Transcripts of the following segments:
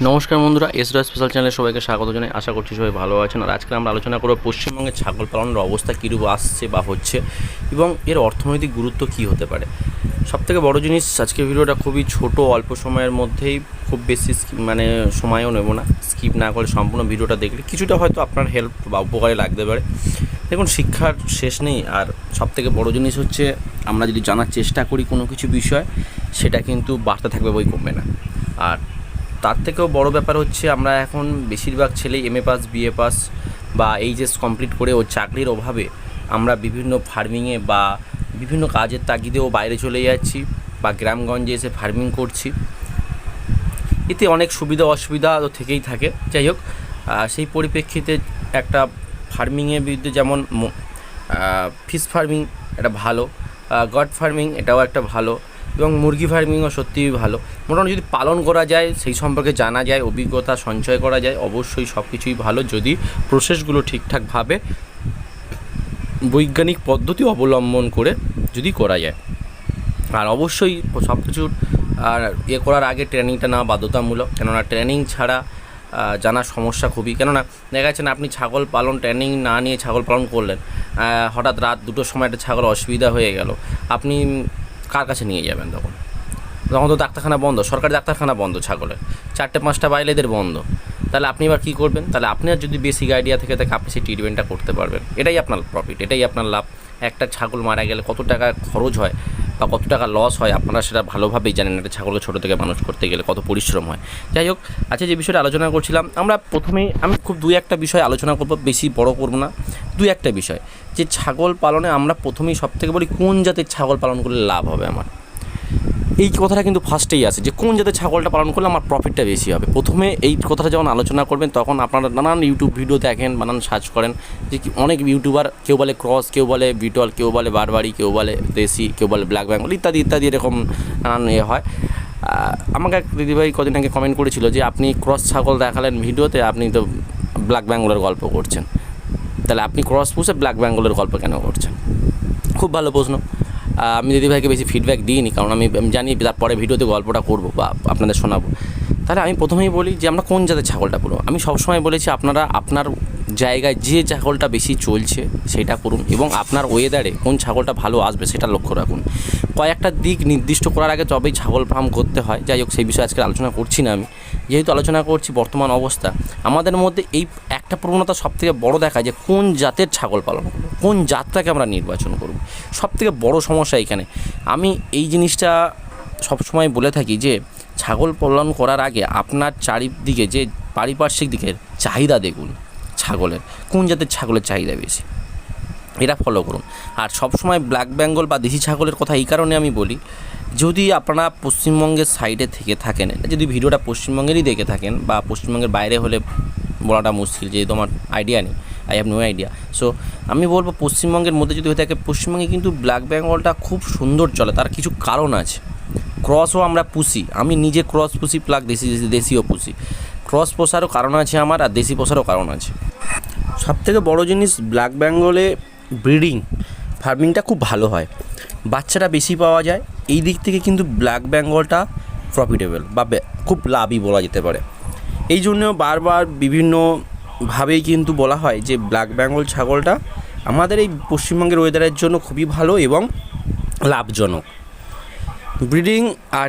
নমস্কার বন্ধুরা, এসরা স্পেশাল চ্যানেলে সবাইকে স্বাগত জানাই। আশা করছি সবাই ভালো আছেন। আর আজকে আমরা আলোচনা করব পশ্চিমবঙ্গের ছাগল পালনের অবস্থা কীরূপ আসছে বা হচ্ছে এবং এর অর্থনৈতিক গুরুত্ব কী হতে পারে। সবথেকে বড় জিনিস, আজকে ভিডিওটা খুবই ছোট, অল্প সময়ের মধ্যেই, খুব বেশি সময়ও নেব না। স্কিপ না করে সম্পূর্ণ ভিডিওটা দেখলে কিছুটা হয়তো আপনার হেল্প বা উপকারে লাগতে পারে। দেখুন, শিক্ষার শেষ নেই। আর সবথেকে বড় জিনিস হচ্ছে, আমরা যদি জানার চেষ্টা করি কোনো কিছু বিষয়, সেটা কিন্তু বাড়তে থাকবে, বই কমবে না। আর তার থেকেও বড় ব্যাপার হচ্ছে, আমরা এখন বেশিরভাগ ছেলেই এমএ পাস, বিএ পাস বা এইচএস কমপ্লিট করে ও চাকরির অভাবে আমরা বিভিন্ন ফার্মিংয়ে বা বিভিন্ন কাজের তাগিদেও বাইরে চলে যাচ্ছি বা গ্রামগঞ্জে এসে ফার্মিং করছি। এতে অনেক সুবিধা অসুবিধা তো থেকেই থাকে। যাই হোক, সেই পরিপ্রেক্ষিতে একটা ফার্মিংয়ের বিরুদ্ধে, যেমন ফিশ ফার্মিং এটা ভালো, গড ফার্মিং এটাও একটা ভালো, এবং মুরগি ফার্মিংও সত্যিই ভালো। মোটামুটি যদি পালন করা যায়, সেই সম্পর্কে জানা যায়, অভিজ্ঞতা সঞ্চয় করা যায়, অবশ্যই সব কিছুই ভালো, যদি প্রসেসগুলো ঠিকঠাকভাবে বৈজ্ঞানিক পদ্ধতি অবলম্বন করে যদি করা যায়। আর অবশ্যই সব কিছুর আর করার আগে ট্রেনিংটা নেওয়া বাধ্যতামূলক, কেননা ট্রেনিং ছাড়া জানার সমস্যা খুবই। কেননা দেখা যাচ্ছে না, আপনি ছাগল পালন ট্রেনিং না নিয়ে ছাগল পালন করলেন, হঠাৎ রাত 2টোর সময় একটা ছাগল অসুবিধা হয়ে গেল, আপনি কার কাছে নিয়ে যাবেন? তখন তো ডাক্তারখানা বন্ধ, সরকারি ডাক্তারখানা বন্ধ, ছাগলের 4টে-5টা বাইরে এদের বন্ধ। তাহলে আপনি এবার কী করবেন? তাহলে আপনার যদি বেসিক আইডিয়া থেকে থাকে, আপনি সেই ট্রিটমেন্টটা করতে পারবেন। এটাই আপনার প্রফিট, এটাই আপনার লাভ। একটা ছাগল মারা গেলে কত টাকা খরচ হয় বা কত টাকা লস হয়, আপনারা সেটা ভালোভাবেই জানেন। একটা ছাগলকে ছোটো থেকে মানুষ করতে গেলে কত পরিশ্রম হয়। যাই হোক, আচ্ছা, যে বিষয়টা আলোচনা করছিলাম, আমরা প্রথমেই আমি খুব 2-1টা বিষয় আলোচনা করবো, বেশি বড় করবো না। 2-1টা বিষয়, যে ছাগল পালনে আমরা প্রথমেই সবথেকে বলি কোন জাতের ছাগল পালন করলে লাভ হবে আমার। এই কথাটা কিন্তু ফার্স্টেই আসে, যে কোন জাতের ছাগলটা পালন করলে আমার প্রফিটটা বেশি হবে। প্রথমে এই কথাটা যখন আলোচনা করবেন, তখন আপনারা নানান ইউটিউব ভিডিও দেখেন, নানান সার্চ করেন, যে অনেক ইউটিউবার, কেউ বলে ক্রস, কেউ বলে বিটল, কেউ বলে বারবারি, কেউ বলে দেশি, কেউ বলে ব্ল্যাক বেঙ্গল, ইত্যাদি ইত্যাদি, এরকম নানান হয়। আমাকে এক দিদিভাই কদিন আগে কমেন্ট করেছিল যে আপনি ক্রস ছাগল দেখালেন ভিডিওতে, আপনি তো ব্ল্যাক বেঙ্গলের গল্প করছেন, তাহলে আপনি ক্রস পুষে ব্ল্যাক বেঙ্গলের গল্প কেন করছেন? খুব ভালো প্রশ্ন। আমি দিদিভাইকে বেশি ফিডব্যাক দিইনি, কারণ আমি জানি তারপরে ভিডিওতে গল্পটা করবো বা আপনাদের শোনাবো। তাহলে আমি প্রথমেই বলি যে আমরা কোন জাতের ছাগলটা করবো। আমি সবসময় বলেছি, আপনারা আপনার জায়গায় যে ছাগলটা বেশি চলছে সেটা করুন, এবং আপনার ওয়েদারে কোন ছাগলটা ভালো আসবে সেটা লক্ষ্য রাখুন। কয়েকটা দিক নির্দিষ্ট করার আগে তবেই ছাগল ফার্ম করতে হয়। যাই হোক, সেই বিষয়ে আজকে আলোচনা করছি না। আমি যেহেতু আলোচনা করছি বর্তমান অবস্থা, আমাদের মধ্যে এই একটা প্রবণতা সবথেকে বড় দেখায়, যে কোন জাতের ছাগল পালন করব, কোন জাতটাকে আমরা নির্বাচন করব। সবথেকে বড় সমস্যা এইখানে। আমি এই জিনিসটা সবসময় বলে থাকি, যে ছাগল পালন করার আগে আপনার চারিদিকে যে পারিপার্শ্বিক দিকের চাহিদা দেখুন, ছাগলের কোন জাতের ছাগলের চাহিদা বেশি, এটা ফলো করুন। আর সবসময় ব্ল্যাক বেঙ্গল বা দেশি ছাগলের কথা এই কারণে আমি বলি, যদি আপনারা পশ্চিমবঙ্গের সাইডে থেকে থাকেন, যদি ভিডিওটা পশ্চিমবঙ্গেরই দেখে থাকেন, বা পশ্চিমবঙ্গের বাইরে হলে বলাটা মুশকিল, যেহেতু আমার আইডিয়া নেই, I have no idea. So আমি বলবো, পশ্চিমবঙ্গের মধ্যে যদি হয়ে থাকে, পশ্চিমবঙ্গে কিন্তু ব্ল্যাক বেঙ্গলটা খুব সুন্দর চলে। তার কিছু কারণ আছে। ক্রসও আমরা পুষি, আমি নিজে ক্রস পুষি, প্লাস দেশিও পুষি। ক্রস পোষারও কারণ আছে আমার, আর দেশি পোষারও কারণ আছে। সবথেকে বড় জিনিস, ব্ল্যাক বেঙ্গলে ব্রিডিং ফার্মিংটা খুব ভালো হয়, বাচ্চাটা বেশি পাওয়া যায়। এই দিক থেকে কিন্তু ব্ল্যাক বেঙ্গলটা প্রফিটেবল বা খুব লাভই বলা যেতে পারে। এই জন্য বারবার বিভিন্নভাবেই কিন্তু বলা হয় যে ব্ল্যাক বেঙ্গল ছাগলটা আমাদের এই পশ্চিমবঙ্গের ওয়েদারের জন্য খুবই ভালো এবং লাভজনক ব্রিডিং। আর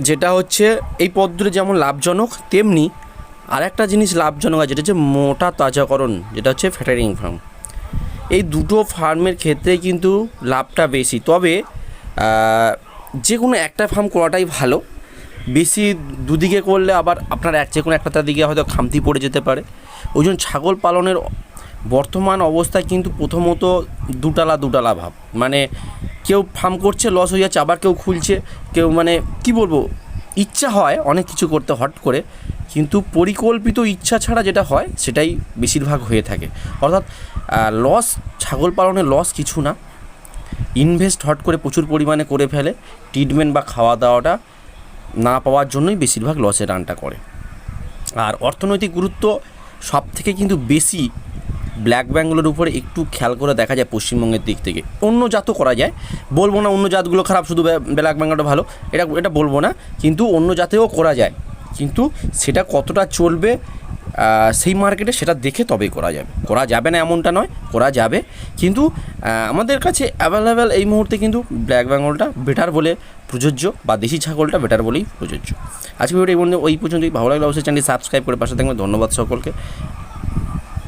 যেটা হচ্ছে, এই পদ্ধতি যেমন লাভজনক, তেমনি আরেকটা জিনিস লাভজনক আছে, যেটা হচ্ছে মোটা তাজাকরণ, যেটা হচ্ছে ফ্যাটারিং ফার্ম। এই দুটো ফার্মের ক্ষেত্রে কিন্তু লাভটা বেশি। তবে যে কোনো একটা ফার্ম করাটাই ভালো। বেশি দুদিকে করলে আবার আপনার যে কোনো একটা দিকে হয়তো খামতি পড়ে যেতে পারে। ওই জন্য ছাগল পালনের বর্তমান অবস্থায় কিন্তু প্রথমত দুটালা ভাব, মানে কেউ ফার্ম করছে, লস হয়ে যাচ্ছে, আবার কেউ খুলছে, কেউ মানে কি বলবো, ইচ্ছা হয় অনেক কিছু করতে হট করে, কিন্তু পরিকল্পিত ইচ্ছা ছাড়া যেটা হয় সেটাই বেশিরভাগ হয়ে থাকে। অর্থাৎ লস, ছাগল পালনে লস কিছু না, ইনভেস্ট হট করে প্রচুর পরিমাণে করে ফেলে, ট্রিটমেন্ট বা খাওয়া দাওয়াটা না পাওয়ার জন্যই বেশিরভাগ লসের রানটা করে। আর অর্থনৈতিক গুরুত্ব সব থেকে কিন্তু বেশি ব্ল্যাক বেঙ্গলের উপরে একটু খেয়াল করে দেখা যায় পশ্চিমবঙ্গের দিক থেকে। অন্য জাতও করা যায়, বলবো না অন্য জাতগুলো খারাপ, শুধু ব্ল্যাক বেঙ্গলটা ভালো, এটা বলবো না, কিন্তু অন্য জাতেও করা যায়। কিন্তু সেটা কতটা চলবে সেই মার্কেটে সেটা দেখে তবেই করা যাবে না এমনটা নয়, করা যাবে, কিন্তু আমাদের কাছে অ্যাভেলেবেল এই মুহূর্তে কিন্তু ব্ল্যাক বেঙ্গলটা বেটার বলে প্রযোজ্য, বা দেশি ছাগলটা বেটার বলেই প্রযোজ্য। আজকে ভিডিওটা এই পর্যন্তই। ভালো লাগলে অবশ্যই চ্যানেলটি সাবস্ক্রাইব করে পাশে থাকবেন। ধন্যবাদ সকলকে।